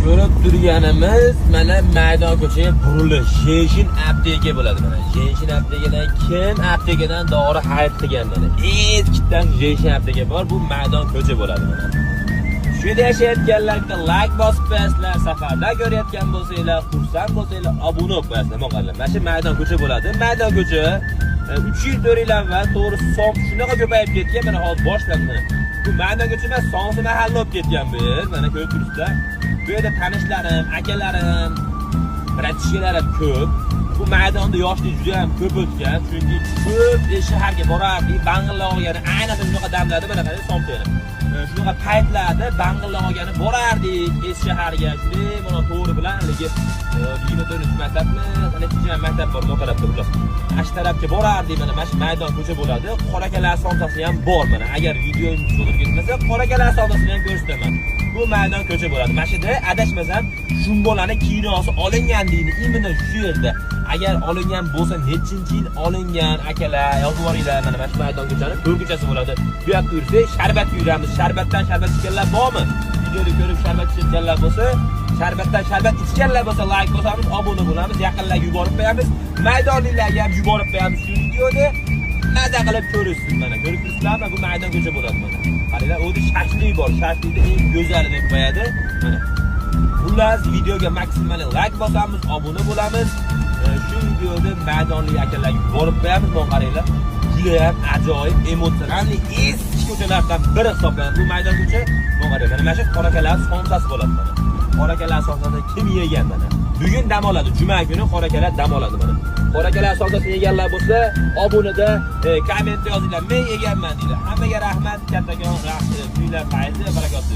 Ko'rib turganimiz mana maydon ko'chaga burilish. Jenshin apteka bo'ladi mana. Jenshin aptekadan kim aptekadan dori xarid qilgan mana. Eskidan Jenshin apteka bor, bu maydon ko'cha bo'ladi mana. Shu yerda yashayotganlar bitta like bosib qo'yasizlar, safarda ko'rayotgan bo'lsanglar, xursand bo'lsanglar, obuna bo'lib qo'yasizlar. Mana shu maydon ko'cha bo'ladi. Maydon ko'cha 3 yil 4 yil avval to'g'risi son shunaqa ko'payib ketgan, mana hozir boshlandi mana. Bu maydon ko'cha emas, sonsi mahalla bo'lib ketgan biz. Mana ko'rib turibsizlar. Bu yerda tanishlarim, akalarim, bratishkalarim ko'p. Bu maydonda yoshlik juda ham ko'p o'tgan, chunki ko'p shaharga borardik, bang'illar olgani, ayniqsa shunaqa damlarda mana qarang Somtani. Shunaqa paytlarda bang'illar olgani borardik eski shaharga. Shunday mana to'g'ri bilan haligi 24 maktabmi, necha maktab bor bu tarafda bular. Ash tarafga borardik mana shu maydon ko'cha bo'ladi. Qorakalar savdosi ham bor mana. Agar videoim cho'zib ketmasa, qorakalar savdosini ham ko'rsataman. Bu maydon ko'cha bo'ladi. Mana shu yerda adashmasam Shumbolani kinosi olingan deydi. Imini shu yerda. Agar olingan bo'lsa, nechinchi yil olingan akalar, yozib yuboringlar. Mana shu maydon ko'chani to'rt ko'chasi bo'ladi. Bu yoqda yursak, sharbatga yuramiz. Sharbatdan sharbat ichganlar bormi? Videoni ko'rib sharbat ichganlar bo'lsa, sharbatdan sharbat ichganlar bo'lsa, like bosamiz, obuna bo'lamiz, yaqinlarga yuborib qo'yamiz. Maydonliklarga ham yuborib qo'yamiz shu videoni. Maza qilib ko'rishsin mana. Ko'rib turibsizlarmi? Bu maydon ko'cha bo'ladi mana. Qaranglar, o'zi shashlik bor. Shashlikda eng go'zali deb qo'yadi. Mana. Xullas, videoga maksimal like bosamiz, obuna bo'lamiz. Shu videoda maydonlik akalarga yuborib qo'yamiz. Mana qaranglar. Juda ham ajoyib, emotsionalli eski ko'chalardan biri hisoblanadi. Bu maydon ko'cha, mana qaranglar. Mana shu qorakalar sonsasi bo'ladi mana. Qorakalar sonsasini kim yegan mana? Bugun dam oladi. Juma kuni qorakalar dam oladi mana. Qorakalar sonsasini yeganlar bo'lsa, obunada komment yozinglar. Men yeganman deydi. Hammaga rahmat, kattakon rahmat. Uylar fayzi, barakot.